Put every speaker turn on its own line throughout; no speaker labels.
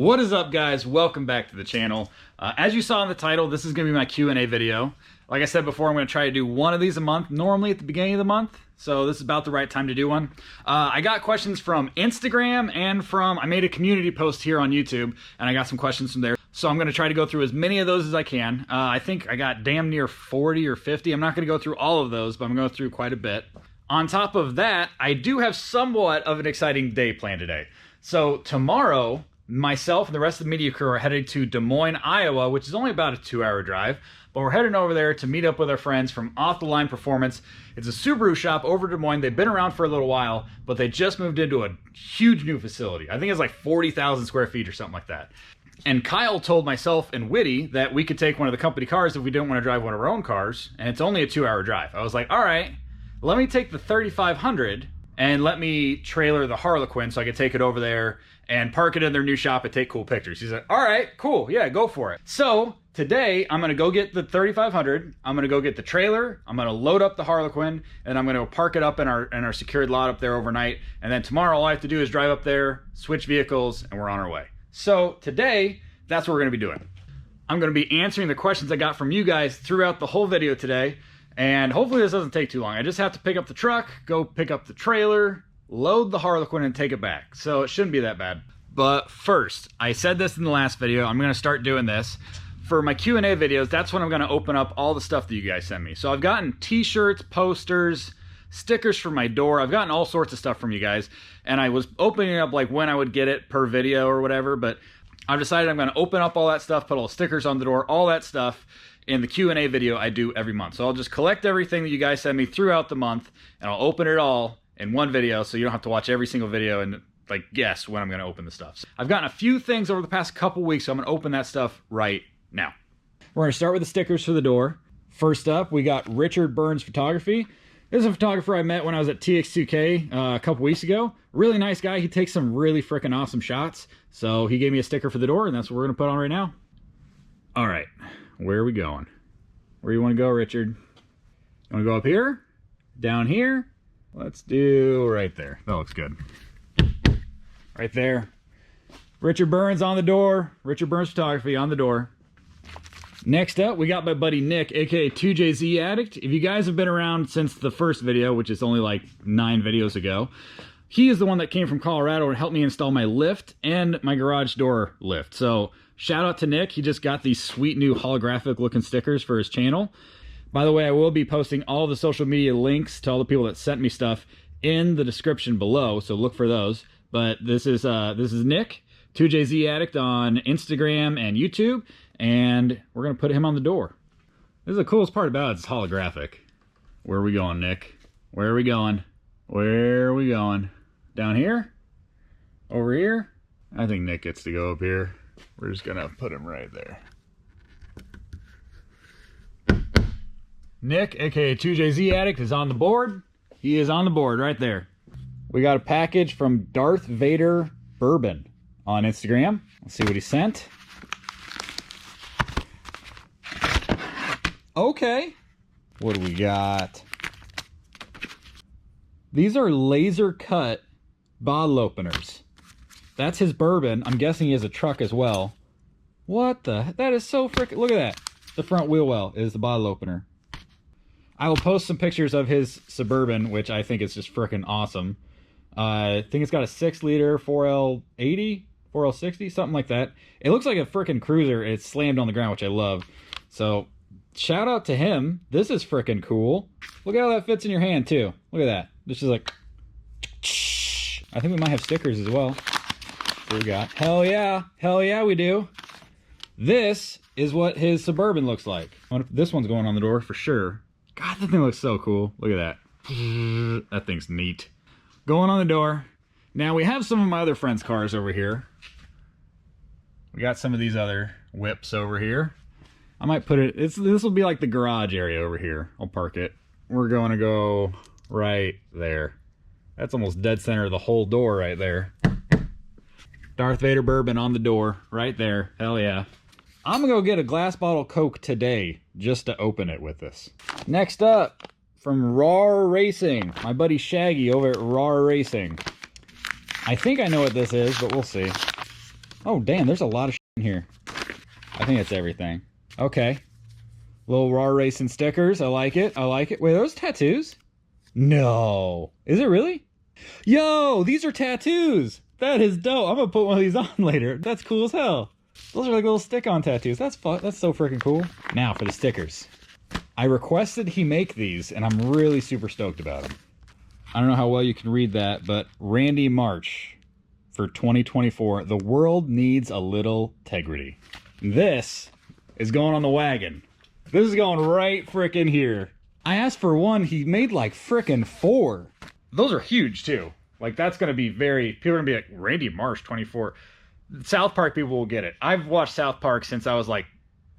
What is up, guys? Welcome back to the channel. As you saw in the title, this is going to be my Q&A video. Like I said before, I'm going to try to do one of these a month, normally at the beginning of the month. So this is about the right time to do one. I got questions from Instagram and I made a community post here on YouTube, and I got some questions from there. So I'm going to try to go through as many of those as I can. I think I got damn near 40 or 50. I'm not going to go through all of those, but I'm going to go through quite a bit. On top of that, I do have somewhat of an exciting day planned today. So tomorrow, myself and the rest of the media crew are headed to Des Moines, Iowa, which is only about a 2-hour drive. But we're heading over there to meet up with our friends from Off the Line Performance. It's a Subaru shop over Des Moines. They've been around for a little while, but they just moved into a huge new facility. I think it's like 40,000 square feet or something like that. And Kyle told myself and Whitty that we could take one of the company cars if we didn't want to drive one of our own cars, and it's only a 2-hour drive. I was like, all right, let me take the 3500 and let me trailer the Harlequin so I could take it over there and park it in their new shop and take cool pictures. He's like, all right, cool, yeah, go for it. So today, I'm gonna go get the 3500, I'm gonna go get the trailer, I'm gonna load up the Harlequin, and I'm gonna park it up in our secured lot up there overnight, and then tomorrow all I have to do is drive up there, switch vehicles, and we're on our way. So today, that's what we're gonna be doing. I'm gonna be answering the questions I got from you guys throughout the whole video today, and hopefully this doesn't take too long. I just have to pick up the truck, go pick up the trailer, load the Harlequin, and take it back. So it shouldn't be that bad. But first, I said this in the last video, I'm gonna start doing this. For my Q&A videos, that's when I'm gonna open up all the stuff that you guys send me. So I've gotten t-shirts, posters, stickers for my door. I've gotten all sorts of stuff from you guys. And I was opening up like when I would get it per video or whatever, but I've decided I'm gonna open up all that stuff, put all the stickers on the door, all that stuff in the Q&A video I do every month. So I'll just collect everything that you guys send me throughout the month, and I'll open it all in one video so you don't have to watch every single video and like guess when I'm gonna open the stuff. So I've gotten a few things over the past couple weeks, so I'm gonna open that stuff right now. We're gonna start with the stickers for the door. First up, we got Richard Burns Photography. This is a photographer I met when I was at TX2K a couple weeks ago. Really nice guy. He takes some really freaking awesome shots. So he gave me a sticker for the door, and that's what we're gonna put on right now. All right, where are we going? Where do you wanna go, Richard? You wanna go up here? Down here? Let's do right there. That looks good. Right there. Richard Burns on the door. Richard Burns Photography on the door. Next up, we got my buddy Nick, aka 2JZ Addict. If you guys have been around since the first video, which is only like 9 videos ago, he is the one that came from Colorado and helped me install my lift and my garage door lift. So shout out to Nick. He just got these sweet new holographic looking stickers for his channel. By the way, I will be posting all the social media links to all the people that sent me stuff in the description below, so look for those. But this is Nick, 2JZ Addict on Instagram and YouTube, and we're gonna put him on the door. This is the coolest part about it, it's holographic. Where are we going, Nick? Where are we going? Where are we going? Down here? Over here? I think Nick gets to go up here. We're just gonna put him right there. Nick, aka 2JZ Addict, is on the board. He is on the board right there. We got a package from DarthVader Burban on Instagram. Let's see what he sent. Okay. What do we got? These are laser cut bottle openers. That's his Bourbon. I'm guessing he has a truck as well. What the? That is so freaking... Look at that. The front wheel well is the bottle opener. I will post some pictures of his Suburban, which I think is just freaking awesome. I think it's got a 6-liter 4L80, 4L60, something like that. It looks like a freaking cruiser. It's slammed on the ground, which I love. So, shout out to him. This is freaking cool. Look at how that fits in your hand, too. Look at that. This is like... I think we might have stickers as well. What we got? Hell yeah. Hell yeah, we do. This is what his Suburban looks like. This one's going on the door for sure. God, that thing looks so cool. Look at that. That thing's neat. Going on the door. Now we have some of my other friends' cars over here. We got some of these other whips over here. I might put it, this will be like the garage area over here. I'll park it. We're going to go right there. That's almost dead center of the whole door right there. DarthVader Burban on the door right there. Hell yeah. I'm gonna go get a glass bottle Coke today just to open it with this. Next up, from Raw Racing, my buddy Shaggy over at Raw Racing. I think I know what this is, but we'll see. Oh, damn, there's a lot of shit in here. I think that's everything. Okay. Little raw racing stickers. I like it. I like it. Wait, are those tattoos? No. Is it really? Yo, these are tattoos. That is dope. I'm gonna put one of these on later. That's cool as hell. Those are like little stick-on tattoos. That's fun. That's so freaking cool. Now for the stickers. I requested he make these, and I'm really super stoked about them. I don't know how well you can read that, but Randy March for 2024. The world needs a little integrity. This is going on the wagon. This is going right frickin' here. I asked for one, he made like frickin' 4. Those are huge too. Like that's gonna be very, people are gonna be like, Randy Marsh 24. South Park people will get it. I've watched South Park since I was like,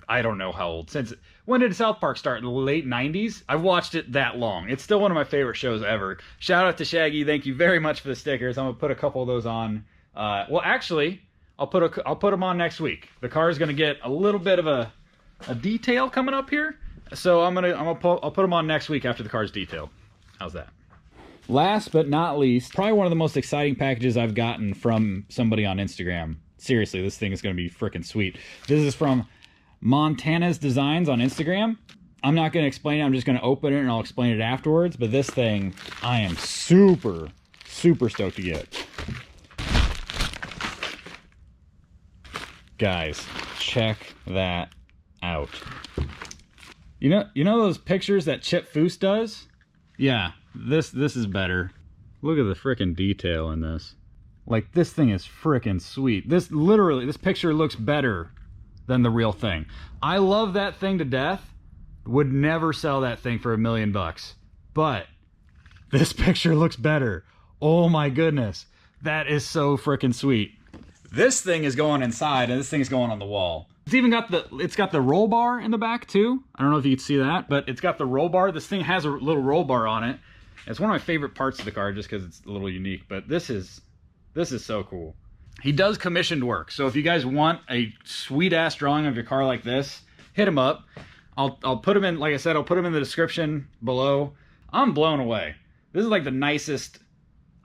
I don't know how old. Since, when did South Park start? In the late 90s? I've watched it that long. It's still one of my favorite shows ever. Shout out to Shaggy, thank you very much for the stickers. I'm gonna put a couple of those on. Well actually, I'll put them on next week. The car is gonna get a little bit of a detail coming up here. So I'll put them on next week after the car's detailed. How's that? Last but not least, probably one of the most exciting packages I've gotten from somebody on Instagram. Seriously, this thing is going to be freaking sweet. This is from Montanez Designs on Instagram. I'm not going to explain it. I'm just going to open it and I'll explain it afterwards. But this thing, I am super, super stoked to get. Guys, check that out. You know those pictures that Chip Foose does? Yeah, this is better. Look at the frickin' detail in this. Like, this thing is frickin' sweet. This picture looks better than the real thing. I love that thing to death. Would never sell that thing for $1 million. But this picture looks better. Oh my goodness. That is so frickin' sweet. This thing is going inside and this thing is going on the wall. It's even got the roll bar in the back too. I don't know if you can see that, but it's got the roll bar. This thing has a little roll bar on it. It's one of my favorite parts of the car just because it's a little unique, but this is so cool. He does commissioned work. So if you guys want a sweet ass drawing of your car like this, hit him up. I'll put him in, like I said, I'll put him in the description below. I'm blown away. This is like the nicest,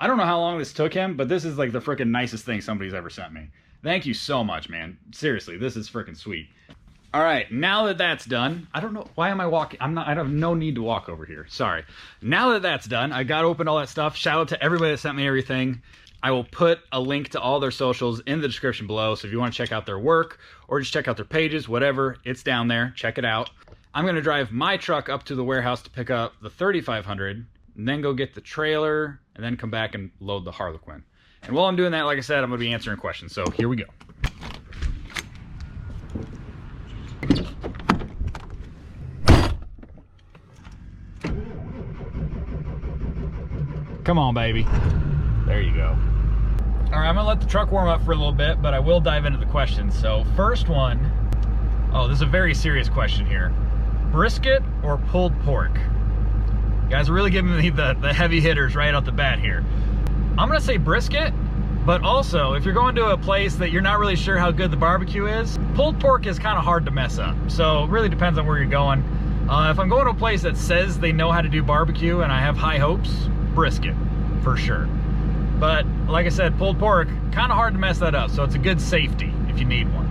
I don't know how long this took him, but this is like the freaking nicest thing somebody's ever sent me. Thank you so much, man. Seriously, this is freaking sweet. All right, now that that's done, I don't know, why am I walking? I have no need to walk over here, sorry. Now that that's done, I got to open all that stuff. Shout out to everybody that sent me everything. I will put a link to all their socials in the description below, so if you want to check out their work, or just check out their pages, whatever, it's down there, check it out. I'm gonna drive my truck up to the warehouse to pick up the 3500, and then go get the trailer, and then come back and load the Harlequin. And while I'm doing that, like I said, I'm going to be answering questions. So here we go. Come on, baby. There you go. All right, I'm going to let the truck warm up for a little bit, but I will dive into the questions. So first one, oh, this is a very serious question here. Brisket or pulled pork? You guys are really giving me the heavy hitters right off the bat here. I'm gonna say brisket, but also if you're going to a place that you're not really sure how good the barbecue is, pulled pork is kind of hard to mess up. So it really depends on where you're going. If I'm going to a place that says they know how to do barbecue and I have high hopes, brisket, for sure. But like I said, pulled pork, kind of hard to mess that up. So it's a good safety if you need one.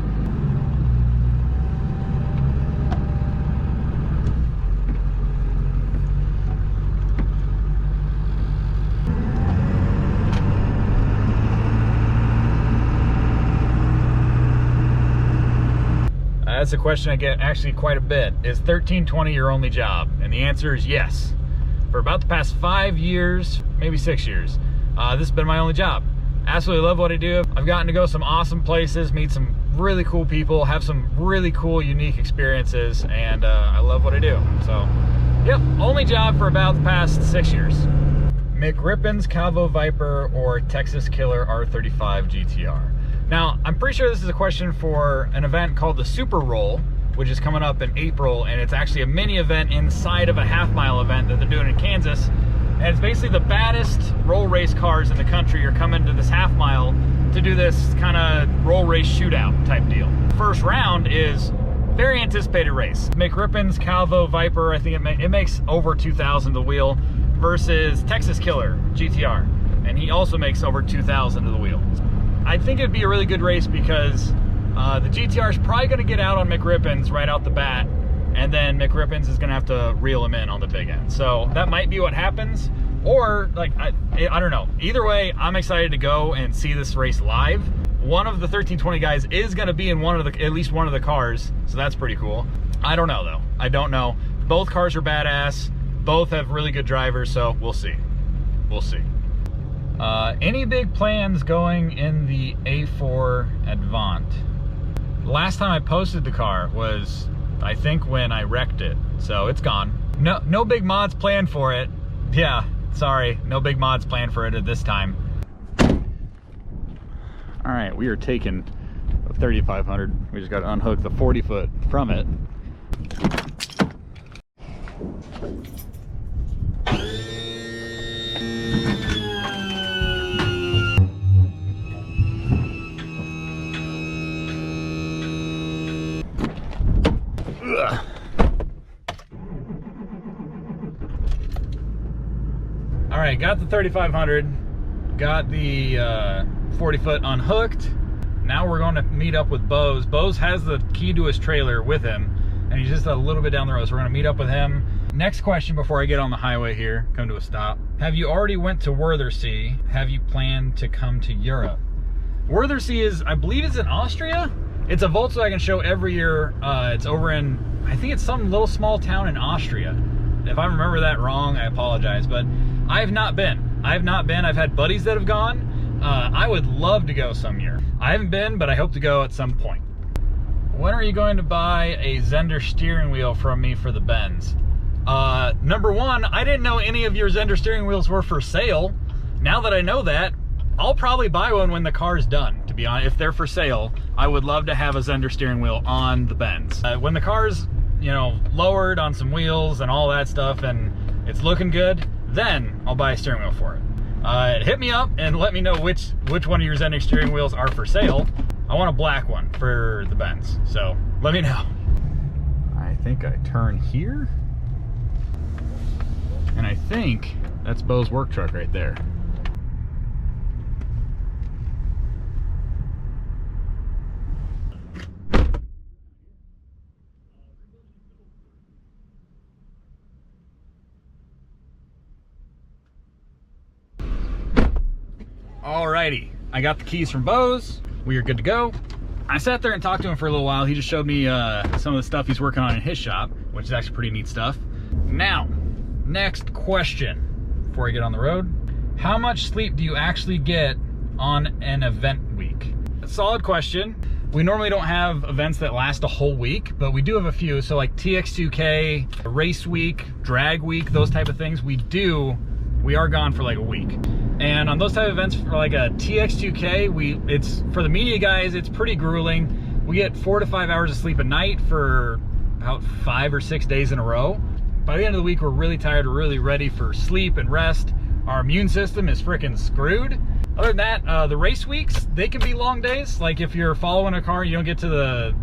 That's a question I get actually quite a bit. Is 1320 your only job? And the answer is yes. For about the past 5 years, maybe 6 years, this has been my only job. Absolutely love what I do. I've gotten to go some awesome places, meet some really cool people, have some really cool, unique experiences, and I love what I do. So, yep, only job for about the past 6 years. McRippin's Calvo Viper or Texas Killer R35 GTR? Now, I'm pretty sure this is a question for an event called the Super Roll, which is coming up in April, and it's actually a mini event inside of a half-mile event that they're doing in Kansas. And it's basically the baddest roll race cars in the country are coming to this half-mile to do this kind of roll race shootout type deal. First round is very anticipated race. McRippin's Calvo Viper, I think it makes over 2,000 to the wheel, versus Texas Killer GTR, and he also makes over 2,000 to the wheel. I think it'd be a really good race because the GTR is probably going to get out on McRippins right out the bat, and then McRippins is going to have to reel him in on the big end. So that might be what happens, or like, I don't know. Either way, I'm excited to go and see this race live. One of the 1320 guys is going to be in at least one of the cars, so that's pretty cool. I don't know though. I don't know. Both cars are badass. Both have really good drivers, so we'll see. We'll see. Any big plans going in the A4 Avant? Last time I posted the car was, I think, when I wrecked it, so it's gone. No big mods planned for it. Yeah, sorry, no big mods planned for it at this time. All right, we are taking a 3500. We just got to unhook the 40 foot from it. Ugh. All right, got the 3500, got the 40 foot unhooked. Now we're going to meet up with Bose. Bose has the key to his trailer with him, and he's just a little bit down the road, so we're going to meet up with him. Next question before I get on the highway here, come to a stop. Have you already went to Wörthersee? Have you planned to come to Europe? Wörthersee is, I believe it's in Austria. It's a Volkswagen show every year. It's over in, I think it's some little small town in Austria. If I remember that wrong, I apologize, but I have not been. I've had buddies that have gone. I would love to go some year. I haven't been, but I hope to go at some point. When are you going to buy a Zender steering wheel from me for the Benz? Number one, I didn't know any of your Zender steering wheels were for sale. Now that I know that, I'll probably buy one when the car's done, to be honest. If they're for sale, I would love to have a Zender steering wheel on the Benz. When the car's, you know, lowered on some wheels and all that stuff and it's looking good, then I'll buy a steering wheel for it. Hit me up and let me know which one of your Zender steering wheels are for sale. I want a black one for the Benz, so let me know. I think I turn here, and I think that's Bo's work truck right there. Alrighty, I got the keys from Bo's. We are good to go. I sat there and talked to him for a little while. He just showed me some of the stuff he's working on in his shop, which is actually pretty neat stuff. Now, next question before I get on the road. How much sleep do you actually get on an event week? A solid question. We normally don't have events that last a whole week, but we do have a few. So like TX2K, race week, drag week, those type of things, we are gone for like a week. And on those type of events, for like a TX2K, it's for the media guys, it's pretty grueling. We get 4 to 5 hours of sleep a night for about 5 or 6 days in a row. By the end of the week, we're really tired, we're really ready for sleep and rest. Our immune system is freaking screwed. Other than that, the race weeks, they can be long days. Like if you're following a car, you don't get to the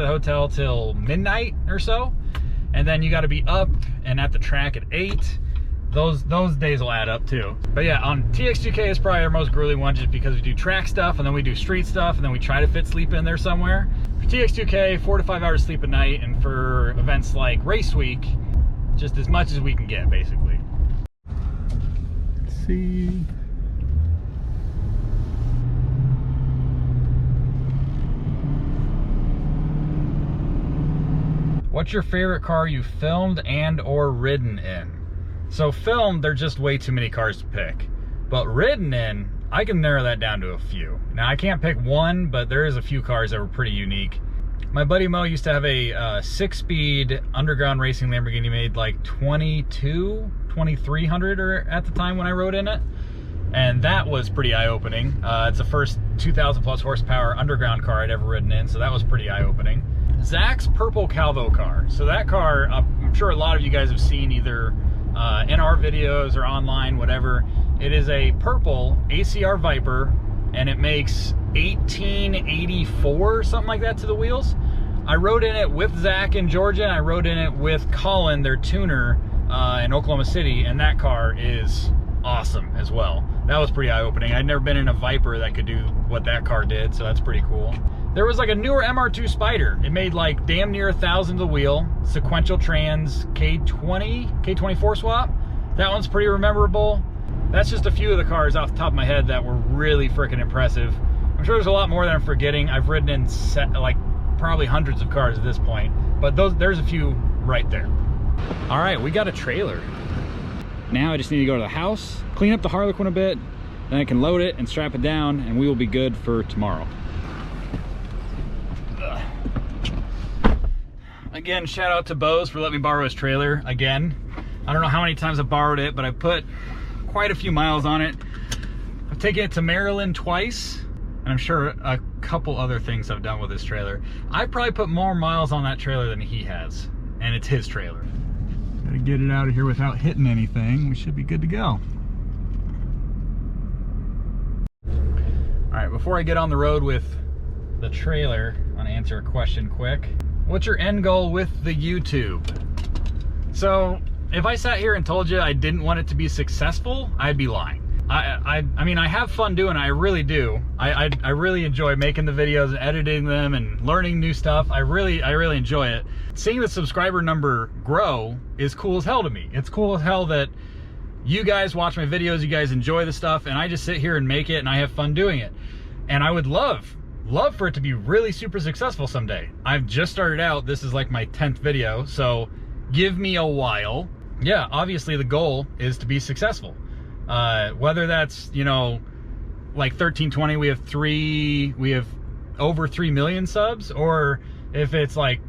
hotel till midnight or so. And then you gotta be up and at the track at 8. Those days will add up too. But yeah, on TX2K is probably our most grueling one just because we do track stuff and then we do street stuff and then we try to fit sleep in there somewhere. For TX2K, 4 to 5 hours sleep a night, and for events like race week, just as much as we can get, basically. Let's see. What's your favorite car you filmed and or ridden in? So filmed, there's just way too many cars to pick. But ridden in, I can narrow that down to a few. Now I can't pick one, but there is a few cars that were pretty unique. My buddy Mo used to have a 6-speed underground racing Lamborghini made like 2300 or at the time when I rode in it. And that was pretty eye-opening. It's the first 2,000 plus horsepower underground car I'd ever ridden in, so that was pretty eye-opening. Zach's purple Calvo car. So that car, I'm sure a lot of you guys have seen either in our videos or online, whatever. It is a purple ACR Viper, and it makes 1884, something like that, to the wheels. I rode in it with Zach in Georgia, and I rode in it with Colin, their tuner, in Oklahoma City, and that car is awesome as well. That was pretty eye-opening. I'd never been in a Viper that could do what that car did, so that's pretty cool. There was like a newer MR2 Spider. It made like damn near 1,000 a wheel, sequential trans, K24 swap. That one's pretty memorable. That's just a few of the cars off the top of my head that were really freaking impressive. I'm sure there's a lot more that I'm forgetting. I've ridden in like probably hundreds of cars at this point, but there's a few right there. All right, we got a trailer. Now I just need to go to the house, clean up the Harlequin a bit, then I can load it and strap it down, and we will be good for tomorrow. Again, shout out to Bose for letting me borrow his trailer again. I don't know how many times I've borrowed it, but I put quite a few miles on it. I've taken it to Maryland twice, and I'm sure a couple other things I've done with this trailer. I probably put more miles on that trailer than he has, and it's his trailer. Gotta get it out of here without hitting anything. We should be good to go. All right, before I get on the road with the trailer, I want to answer a question quick. What's your end goal with the YouTube? So, if I sat here and told you I didn't want it to be successful, I'd be lying. I mean, I have fun doing it, I really do. I really enjoy making the videos and editing them and learning new stuff. I really enjoy it. Seeing the subscriber number grow is cool as hell to me. It's cool as hell that you guys watch my videos, you guys enjoy the stuff, and I just sit here and make it and I have fun doing it. And I would love for it to be really super successful someday. I've just started out. This is like my 10th video, so give me a while. Yeah, obviously the goal is to be successful. Whether that's, you know, like 1320, we have over 3 million subs, or if it's like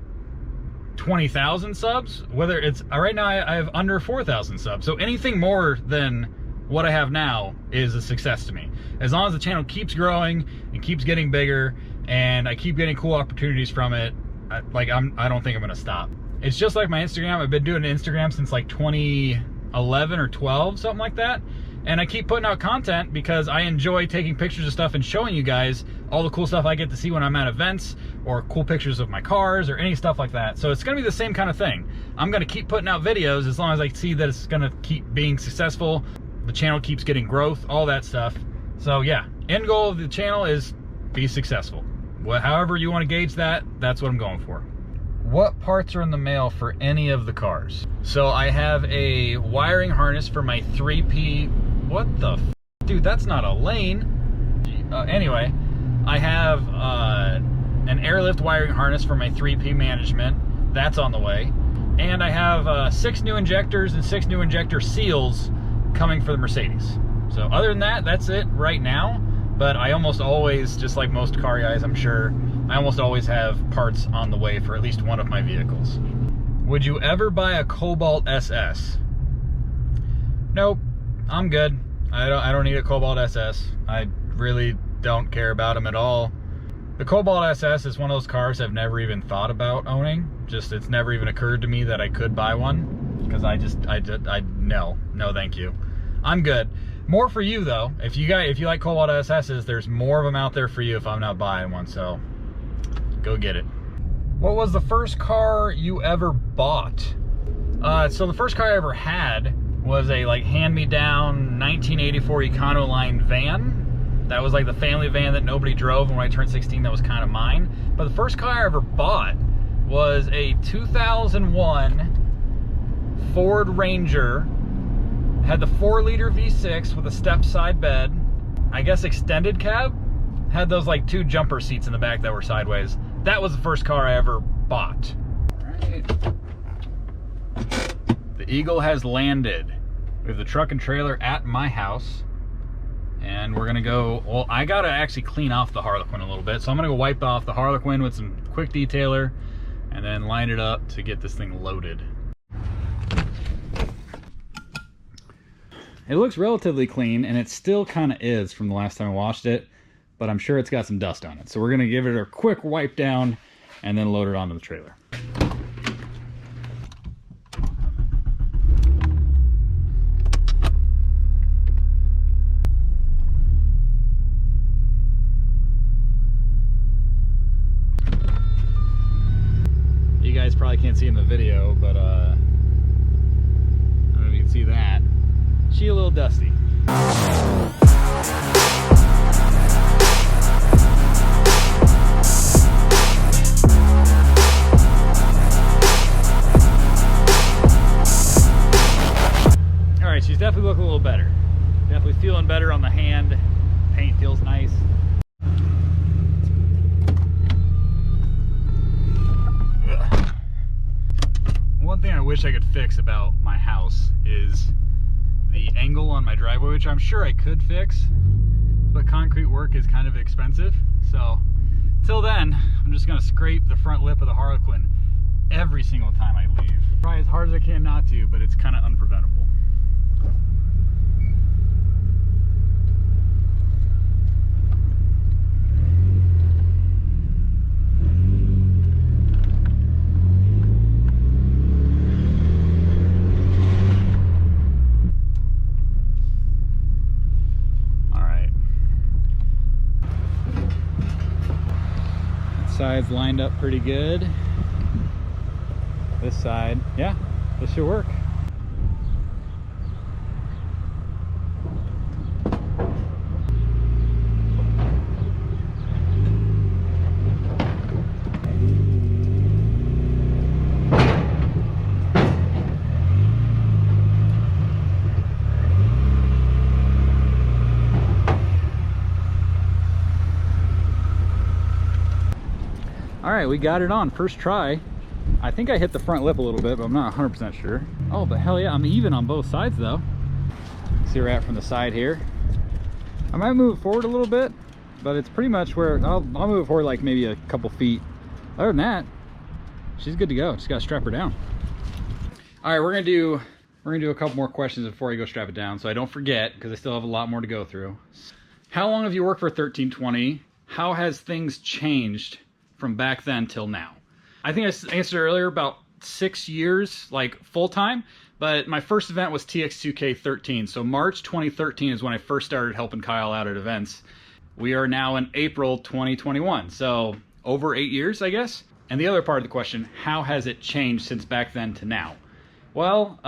20,000 subs, whether it's right now I have under 4,000 subs. So anything more than what I have now is a success to me. As long as the channel keeps growing and keeps getting bigger and I keep getting cool opportunities from it, I don't think I'm gonna stop. It's just like my Instagram. I've been doing Instagram since like 2011 or 12, something like that. And I keep putting out content because I enjoy taking pictures of stuff and showing you guys all the cool stuff I get to see when I'm at events, or cool pictures of my cars or any stuff like that. So it's gonna be the same kind of thing. I'm gonna keep putting out videos as long as I see that it's gonna keep being successful, the channel keeps getting growth, all that stuff. So yeah, end goal of the channel is be successful. However you want to gauge that, that's what I'm going for. What parts are in the mail for any of the cars? So I have a wiring harness for my 3P. What the f? Dude, that's not a lane. Anyway, I have an airlift wiring harness for my 3P management. That's on the way. And I have 6 new injectors and 6 new injector seals coming for the Mercedes. So other than that, that's it right now. But I almost always, just like most car guys, I'm sure, I almost always have parts on the way for at least one of my vehicles. Would you ever buy a Cobalt SS? Nope, I'm good. I don't need a Cobalt SS. I really don't care about them at all. The Cobalt SS is one of those cars I've never even thought about owning. Just, it's never even occurred to me that I could buy one, because no thank you. I'm good. More for you though. If you like Cobalt SS's, there's more of them out there for you if I'm not buying one, so go get it. What was the first car you ever bought? So the first car I ever had was a like hand-me-down 1984 Econoline van. That was like the family van that nobody drove, and when I turned 16 that was kind of mine. But the first car I ever bought was a 2001 Ford Ranger. Had the 4-liter V6 with a step side bed, I guess extended cab. Had those like 2 jumper seats in the back that were sideways. That was the first car I ever bought. All right. The Eagle has landed. We have the truck and trailer at my house. And we're gonna go, well, I gotta actually clean off the Harlequin a little bit. So I'm gonna go wipe off the Harlequin with some quick detailer and then line it up to get this thing loaded. It looks relatively clean, and it still kind of is from the last time I washed it, but I'm sure it's got some dust on it. So we're gonna give it a quick wipe down and then load it onto the trailer. You guys probably can't see in the video, but I don't know if you can see that. She a little dusty. she's definitely looking a little better. Definitely feeling better on the hand. Paint feels nice. One thing I wish I could fix about my house is the angle on my driveway, which I'm sure I could fix, but concrete work is kind of expensive. So till then, I'm just gonna scrape the front lip of the Harlequin every single time I leave. Try as hard as I can not to, but it's kind of unpreventable. Side's lined up pretty good. This side, yeah, this should work. All right, we got it on first try. I think I hit the front lip a little bit, but I'm not 100% sure. Oh, but hell yeah, I'm even on both sides though. See where we're at from the side here. I might move it forward a little bit, but it's pretty much where I'll move it forward like maybe a couple feet. Other than that, she's good to go. Just gotta strap her down. All right, we're gonna do a couple more questions before I go strap it down, so I don't forget, because I still have a lot more to go through. How long have you worked for 1320? How has things changed from back then till now? I think I answered earlier, about 6 years, like full-time, but my first event was TX2K13, so March 2013 is when I first started helping Kyle out at events. We are now in April 2021, so over 8 years, I guess. And the other part of the question, how has it changed since back then to now? Well,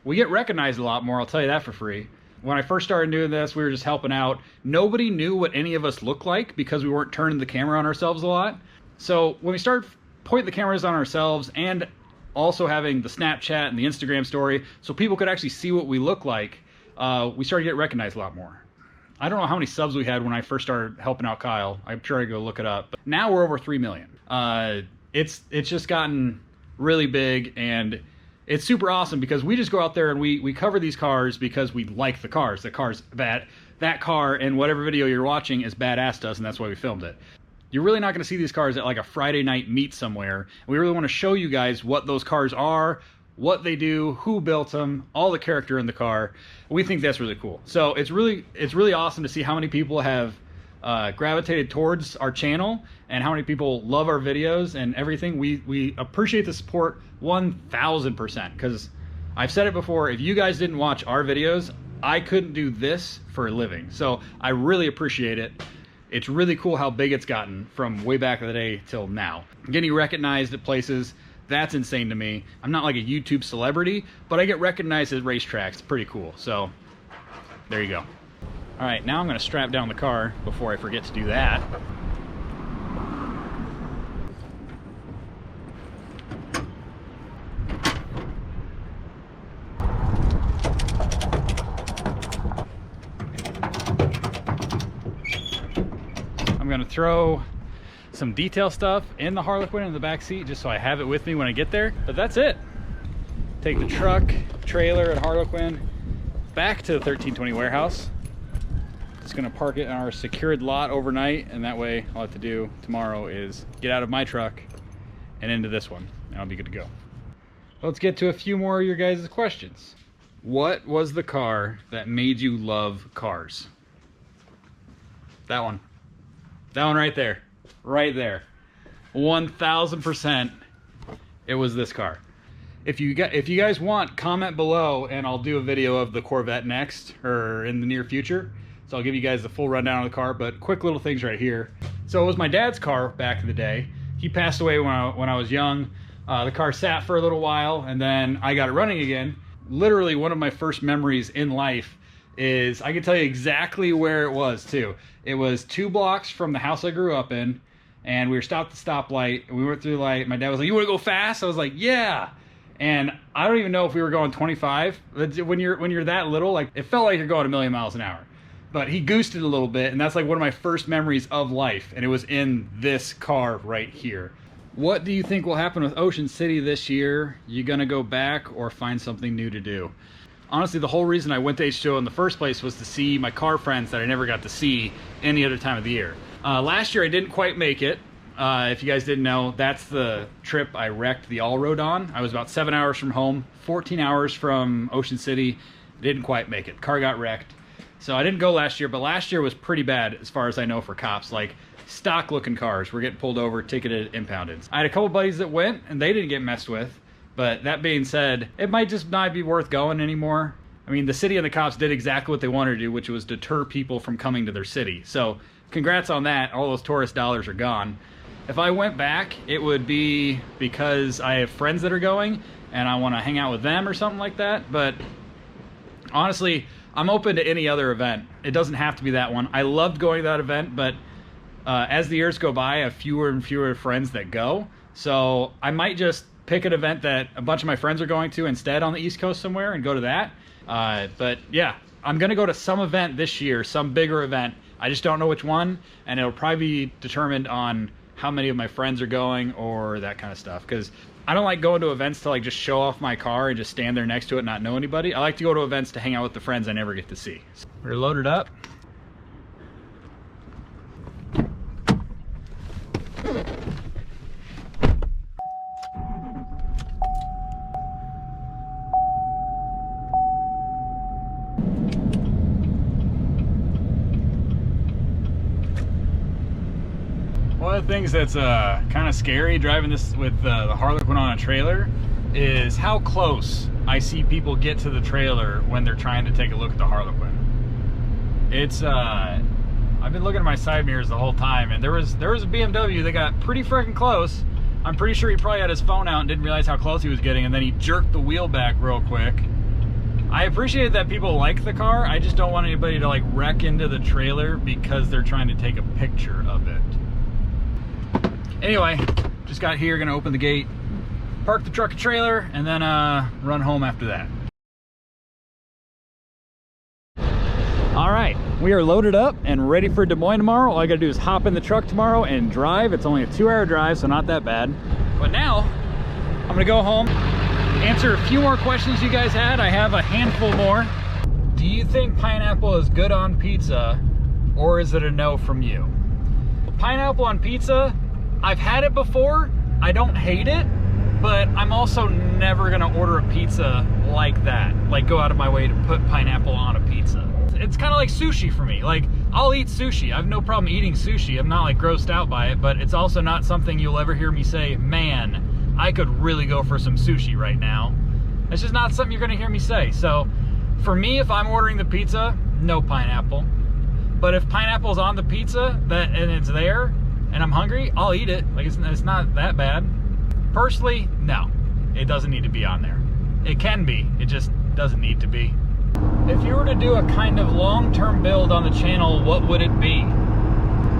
we get recognized a lot more, I'll tell you that for free. When I first started doing this, we were just helping out. Nobody knew what any of us looked like because we weren't turning the camera on ourselves a lot. So when we started pointing the cameras on ourselves and also having the Snapchat and the Instagram story so people could actually see what we look like, we started to get recognized a lot more. I don't know how many subs we had when I first started helping out Kyle. I'm sure I go look it up. But now we're over 3 million. It's just gotten really big, and it's super awesome because we just go out there and we cover these cars because we like the cars. The car's bad. That car and whatever video you're watching is badass to us, and that's why we filmed it. You're really not going to see these cars at like a Friday night meet somewhere. We really want to show you guys what those cars are, what they do, who built them, all the character in the car. We think that's really cool. So it's really awesome to see how many people have gravitated towards our channel and how many people love our videos and everything. We appreciate the support 1000%, because I've said it before, if you guys didn't watch our videos, I couldn't do this for a living. So I really appreciate it. It's really cool how big it's gotten from way back in the day till now. Getting recognized at places, that's insane to me. I'm not like a YouTube celebrity, but I get recognized at racetracks. It's pretty cool. So there you go. All right, now I'm gonna strap down the car before I forget to do that. I'm gonna throw some detail stuff in the Harlequin in the back seat just so I have it with me when I get there. But that's it. Take the truck, trailer, and Harlequin back to the 1320 warehouse. Just gonna park it in our secured lot overnight, and that way all I have to do tomorrow is get out of my truck and into this one, and I'll be good to go. Let's get to a few more of your guys' questions. What was the car that made you love cars? That one. That one right there. Right there. 1000%. It was this car. If you guys want, comment below and I'll do a video of the Corvette next, or in the near future. So I'll give you guys the full rundown of the car, but quick little things right here. So it was my dad's car back in the day. He passed away when I was young. The car sat for a little while, and then I got it running again. Literally one of my first memories in life is, I can tell you exactly where it was too. It was 2 blocks from the house I grew up in, and we were stopped at the stoplight, and we went through the light. My dad was like, "You want to go fast?" I was like, "Yeah." And I don't even know if we were going 25. When you're that little, like, it felt like you're going 1,000,000 miles an hour. But he goosed it a little bit, and that's like one of my first memories of life, and it was in this car right here. What do you think will happen with Ocean City this year? You gonna go back or find something new to do? Honestly, the whole reason I went to H2O in the first place was to see my car friends that I never got to see any other time of the year. Last year I didn't quite make it. If you guys didn't know, that's the trip I wrecked the all-road on. I was about 7 hours from home, 14 hours from Ocean City. Didn't quite make it. Car got wrecked. So I didn't go last year, but last year was pretty bad as far as I know for cops. Like, stock-looking cars were getting pulled over, ticketed, impounded. I had a couple buddies that went, and they didn't get messed with. But that being said, it might just not be worth going anymore. I mean, the city and the cops did exactly what they wanted to do, which was deter people from coming to their city. So congrats on that. All those tourist dollars are gone. If I went back, it would be because I have friends that are going and I want to hang out with them or something like that. But honestly, I'm open to any other event. It doesn't have to be that one. I loved going to that event, but as the years go by, I have fewer and fewer friends that go. So I might just pick an event that a bunch of my friends are going to instead on the East Coast somewhere and go to that. But yeah, I'm going to go to some event this year, some bigger event. I just don't know which one, and it'll probably be determined on how many of my friends are going or that kind of stuff. Because I don't like going to events to like just show off my car and just stand there next to it and not know anybody. I like to go to events to hang out with the friends I never get to see. We're loaded up. One of the things that's kind of scary driving this with the Harlequin on a trailer is how close I see people get to the trailer when they're trying to take a look at the Harlequin. It's I've been looking at my side mirrors the whole time, and there was a BMW that got pretty freaking close. I'm pretty sure he probably had his phone out and didn't realize how close he was getting, and then he jerked the wheel back real quick. I appreciate that people like the car. I just don't want anybody to like wreck into the trailer because they're trying to take a picture of it. Anyway, just got here, gonna open the gate, park the truck and trailer, and then run home after that. All right, we are loaded up and ready for Des Moines tomorrow. All I gotta do is hop in the truck tomorrow and drive. It's only a 2-hour drive, so not that bad. But now, I'm gonna go home, answer a few more questions you guys had. I have a handful more. Do you think pineapple is good on pizza, or is it a no from you? Pineapple on pizza, I've had it before. I don't hate it, but I'm also never gonna order a pizza like that. Like go out of my way to put pineapple on a pizza. It's kind of like sushi for me. Like I'll eat sushi. I have no problem eating sushi. I'm not like grossed out by it, but it's also not something you'll ever hear me say, man, I could really go for some sushi right now. It's just not something you're gonna hear me say. So for me, if I'm ordering the pizza, no pineapple. But if pineapple's on the pizza and it's there, and I'm hungry, I'll eat it. Like it's not that bad. Personally, no, it doesn't need to be on there. It can be, it just doesn't need to be. If you were to do a kind of long-term build on the channel, what would it be?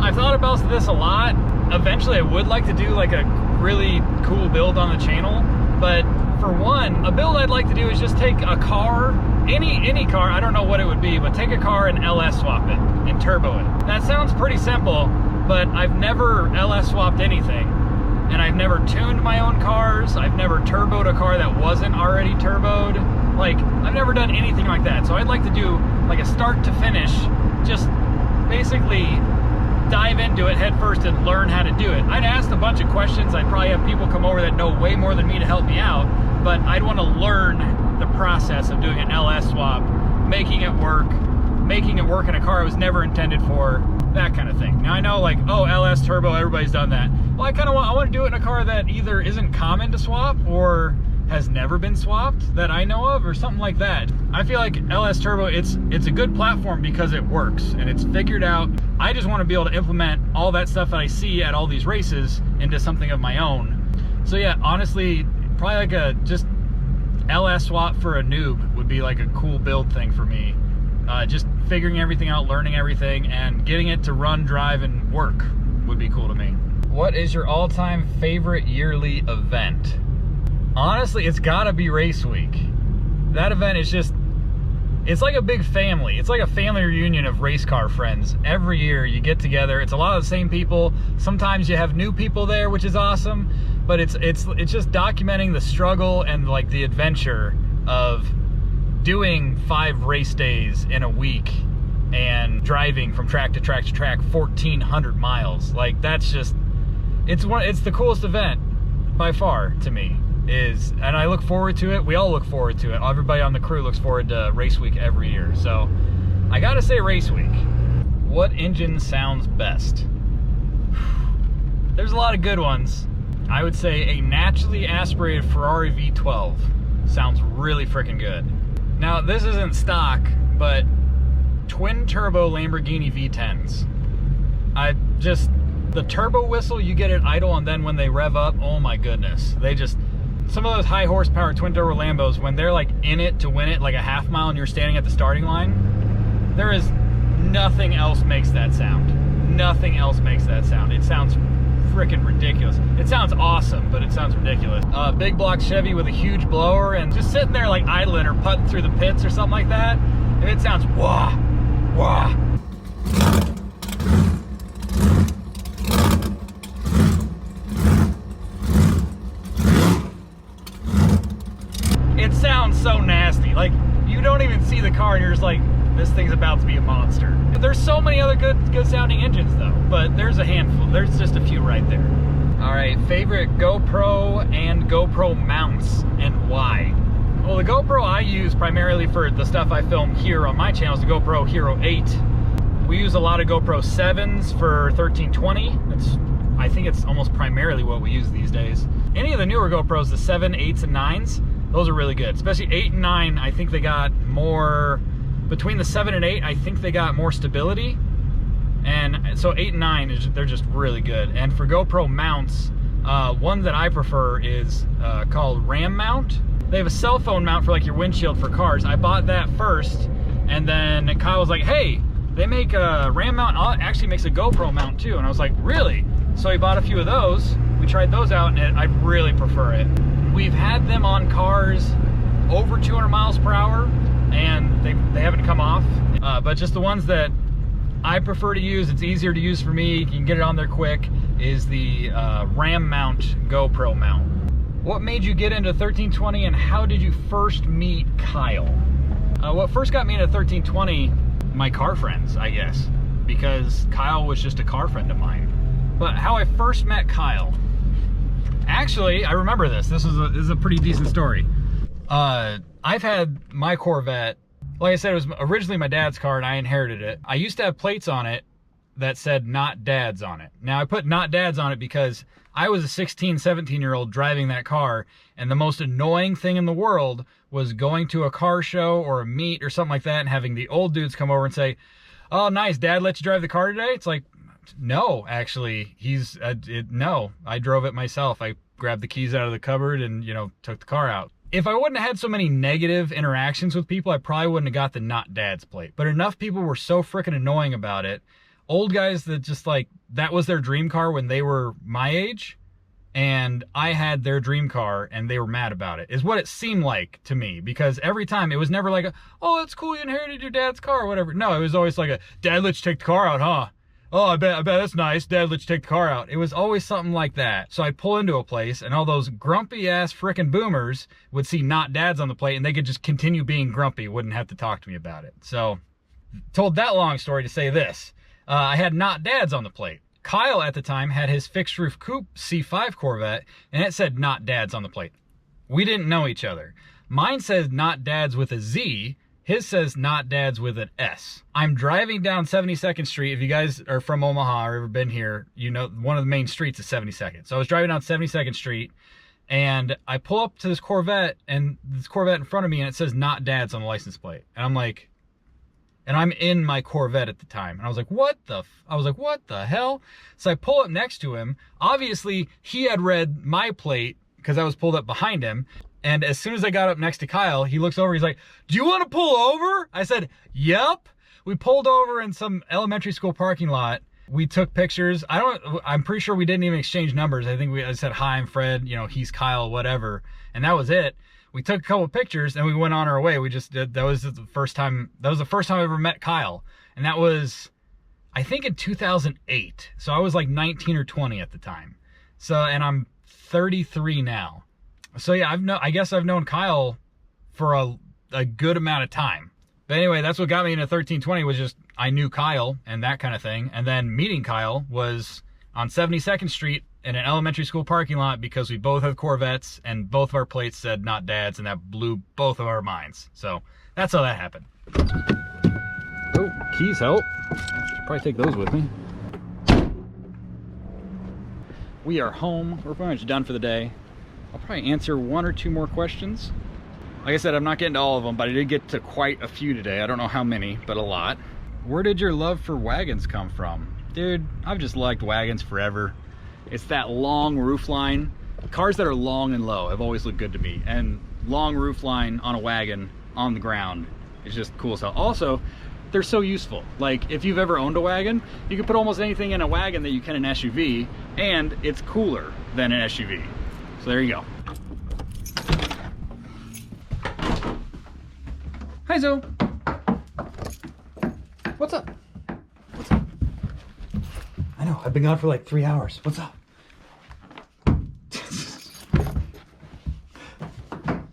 I've thought about this a lot. Eventually I would like to do like a really cool build on the channel, but for one, a build I'd like to do is just take a car, any car, I don't know what it would be, but take a car and LS swap it and turbo it. That sounds pretty simple, but I've never LS swapped anything, and I've never tuned my own cars. I've never turboed a car that wasn't already turboed. Like, I've never done anything like that. So I'd like to do like a start to finish, just basically dive into it head first and learn how to do it. I'd asked a bunch of questions. I'd probably have people come over that know way more than me to help me out, but I'd want to learn the process of doing an LS swap, making it work in a car it was never intended for, that kind of thing. Now I know like, oh, LS turbo, everybody's done that. Well, I want to do it in a car that either isn't common to swap or has never been swapped that I know of, or something like that. I feel like LS turbo, it's a good platform because it works and it's figured out. I just want to be able to implement all that stuff that I see at all these races into something of my own. So yeah, honestly, probably like a just LS swap for a noob would be like a cool build thing for me. Just figuring everything out, learning everything, and getting it to run, drive, and work would be cool to me. What is your all-time favorite yearly event? Honestly, it's gotta be race week. That event is just, it's like a big family. It's like a family reunion of race car friends. Every year you get together. It's a lot of the same people. Sometimes you have new people there, which is awesome. But it's just documenting the struggle and like the adventure of doing 5 race days in a week and driving from track to track to track 1,400 miles. Like, that's just, it's the coolest event by far to me. And I look forward to it. We all look forward to it. Everybody on the crew looks forward to race week every year. So I gotta say, race week. What engine sounds best? There's a lot of good ones. I would say a naturally aspirated Ferrari V12 sounds really freaking good. Now, this isn't stock, but twin turbo Lamborghini V10s. The turbo whistle you get at idle, and then when they rev up, oh my goodness. Some of those high horsepower twin turbo Lambos, when they're like in it to win it, like a half mile and you're standing at the starting line, there is nothing else makes that sound. Nothing else makes that sound. It sounds freaking ridiculous. It sounds awesome, but it sounds ridiculous. Big block Chevy with a huge blower and just sitting there like idling or putting through the pits or something like that, and it sounds wah, wah. It sounds so nasty. Like, you don't even see the car and you're just like, this thing's about to be a monster. There's so many other good sounding engines though, but there's a handful. There's just a few right there. All right, favorite GoPro and GoPro mounts and why? Well, the GoPro I use primarily for the stuff I film here on my channel is the GoPro Hero 8. We use a lot of GoPro 7s for 1320. I think it's almost primarily what we use these days. Any of the newer GoPros, the 7, 8s, and 9s, those are really good. Especially 8 and 9, I think they got more, between the 7 and 8, I think they got more stability. And so 8 and 9, they're just really good. And for GoPro mounts, one that I prefer is called RAM mount. They have a cell phone mount for like your windshield for cars. I bought that first, and then Kyle was like, hey, they make a RAM mount, actually makes a GoPro mount too. And I was like, really? So he bought a few of those. We tried those out, and I really prefer it. We've had them on cars over 200 miles per hour, and they haven't come off. But just the ones that I prefer to use, it's easier to use for me, you can get it on there quick, is the RAM mount GoPro mount. What made you get into 1320, and how did you first meet Kyle? What first got me into 1320, my car friends, I guess, because Kyle was just a car friend of mine. But how I first met Kyle, actually, I remember this. This is a pretty decent story. I've had my Corvette, like I said, it was originally my dad's car and I inherited it. I used to have plates on it that said "Not Dad's" on it. Now I put "Not Dad's" on it because I was a 16, 17-year-old driving that car, and the most annoying thing in the world was going to a car show or a meet or something like that and having the old dudes come over and say, "Oh, nice, Dad let you drive the car today?" It's like, no, actually, no, I drove it myself. I grabbed the keys out of the cupboard and, took the car out. If I wouldn't have had so many negative interactions with people, I probably wouldn't have got the "Not Dad's" plate. But enough people were so freaking annoying about it. Old guys that just like, that was their dream car when they were my age, and I had their dream car and they were mad about it, is what it seemed like to me. Because every time, it was never like, oh, that's cool, you inherited your dad's car or whatever. No, it was always like Dad let you take the car out, huh? Oh, I bet that's nice. Dad let you take the car out. It was always something like that. So I'd pull into a place and all those grumpy ass frickin' boomers would see "Not Dad's" on the plate and they could just continue being grumpy, wouldn't have to talk to me about it. So, told that long story to say this. I had "Not Dad's" on the plate. Kyle at the time had his fixed roof coupe C5 Corvette and it said "Not Dad's" on the plate. We didn't know each other. Mine says "Not Dad's" with a Z. His says "Not Dad's" with an S. I'm driving down 72nd Street. If you guys are from Omaha or ever been here, you know one of the main streets is 72nd. So I was driving down 72nd Street and I pull up to this Corvette and this Corvette in front of me and it says "Not Dad's" on the license plate. And I'm like, and I'm in my Corvette at the time. And I was like, what the hell? So I pull up next to him. Obviously, he had read my plate because I was pulled up behind him. And as soon as I got up next to Kyle, he looks over, he's like, do you want to pull over? I said, yep. We pulled over in some elementary school parking lot, We took pictures. I'm pretty sure we didn't even exchange numbers. I think I said, hi, I'm Fred, you know, he's Kyle, whatever. And that was it. We took a couple of pictures and we went on our way. We just did, that was the first time I ever met Kyle. And that was, I think, in 2008. So I was like 19 or 20 at the time. So, and I'm 33 now. So yeah, I guess I've known Kyle for a good amount of time. But anyway, that's what got me into 1320, was just, I knew Kyle and that kind of thing. And then meeting Kyle was on 72nd Street in an elementary school parking lot, because we both have Corvettes and both of our plates said not dad's, and that blew both of our minds. So that's how that happened. Oh, keys help. Should probably take those with me. We are home. We're pretty much done for the day. I'll probably answer one or two more questions. Like I said, I'm not getting to all of them, but I did get to quite a few today. I don't know how many, but a lot. Where did your love for wagons come from? Dude, I've just liked wagons forever. It's that long roof line. Cars that are long and low have always looked good to me. And long roof line on a wagon on the ground is just cool as hell. Also, they're so useful. Like, if you've ever owned a wagon, you can put almost anything in a wagon that you can in an SUV, and it's cooler than an SUV. So there you go. Hi, Zoe. What's up? What's up? I know, I've been gone for like 3 hours. What's up? Do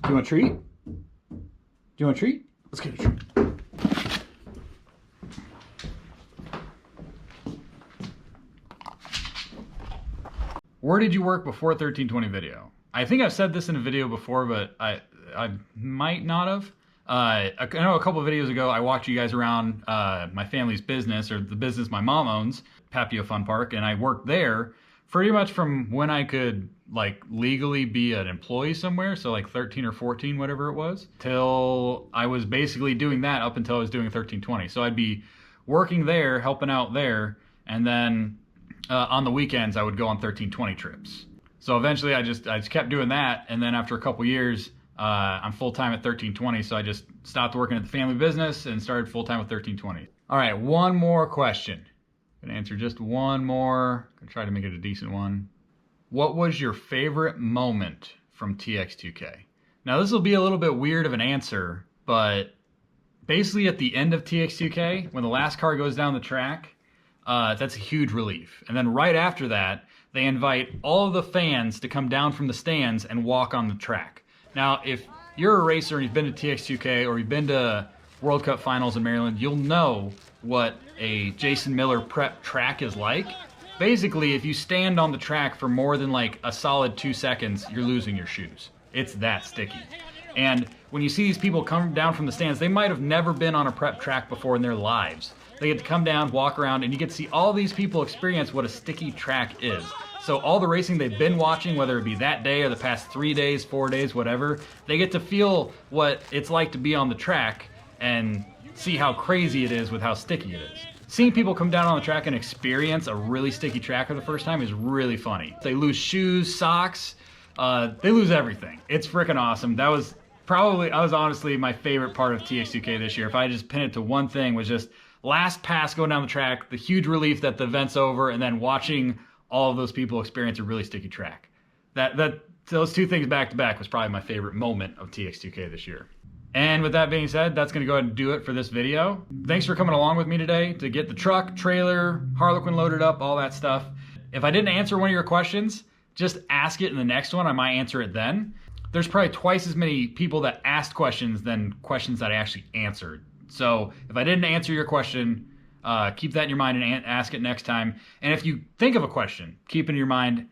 you want a treat? Do you want a treat? Let's get a treat. Where did you work before 1320 video? I think I've said this in a video before, but I might not have. I know a couple of videos ago I walked you guys around my family's business, or the business my mom owns, Papio Fun Park, and I worked there pretty much from when I could like legally be an employee somewhere, so like 13 or 14, whatever it was, till I was basically doing that up until I was doing 1320. So I'd be working there, helping out there, and then on the weekends I would go on 1320 trips. So eventually I just kept doing that, and then after a couple years, I'm full-time at 1320, so I just stopped working at the family business and started full-time with 1320. All right, one more question. Gonna answer just one more. Gonna try to make it a decent one. What was your favorite moment from TX2K? Now this will be a little bit weird of an answer, but basically at the end of TX2K, when the last car goes down the track, that's a huge relief. And then right after that, they invite all of the fans to come down from the stands and walk on the track. Now, if you're a racer and you've been to TX2K or you've been to World Cup finals in Maryland, you'll know what a Jason Miller prep track is like. Basically, if you stand on the track for more than like a solid 2 seconds, you're losing your shoes. It's that sticky. And when you see these people come down from the stands, they might have never been on a prep track before in their lives. They get to come down, walk around, and you get to see all these people experience what a sticky track is. So all the racing they've been watching, whether it be that day or the past 3 days, 4 days, whatever, they get to feel what it's like to be on the track and see how crazy it is with how sticky it is. Seeing people come down on the track and experience a really sticky track for the first time is really funny. They lose shoes, socks, they lose everything. It's freaking awesome. That was honestly my favorite part of TX2K this year. If I just pin it to one thing, was just last pass going down the track, the huge relief that the event's over, and then watching all of those people experience a really sticky track. Those two things back to back was probably my favorite moment of TX2K this year. And with that being said, that's going to go ahead and do it for this video. Thanks for coming along with me today to get the truck, trailer, Harlequin loaded up, all that stuff. If I didn't answer one of your questions, just ask it in the next one. I might answer it then. There's probably twice as many people that asked questions than questions that I actually answered. So if I didn't answer your question, keep that in your mind and ask it next time. And if you think of a question, keep it in your mind,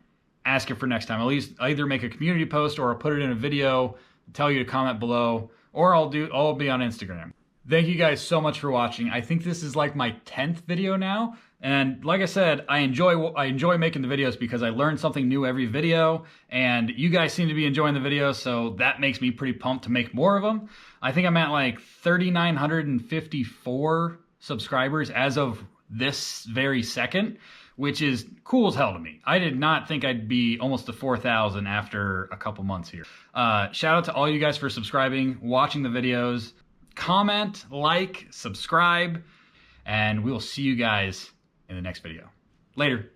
ask it for next time. At least I'll either make a community post or I'll put it in a video, tell you to comment below, or I'll be on Instagram. Thank you guys so much for watching. I think this is like my 10th video now. And like I said, I enjoy making the videos because I learn something new every video, and you guys seem to be enjoying the videos, so that makes me pretty pumped to make more of them. I think I'm at like 3,954 subscribers as of this very second, which is cool as hell to me. I did not think I'd be almost to 4,000 after a couple months here. Shout out to all you guys for subscribing, watching the videos. Comment, like, subscribe, and we will see you guys in the next video. Later.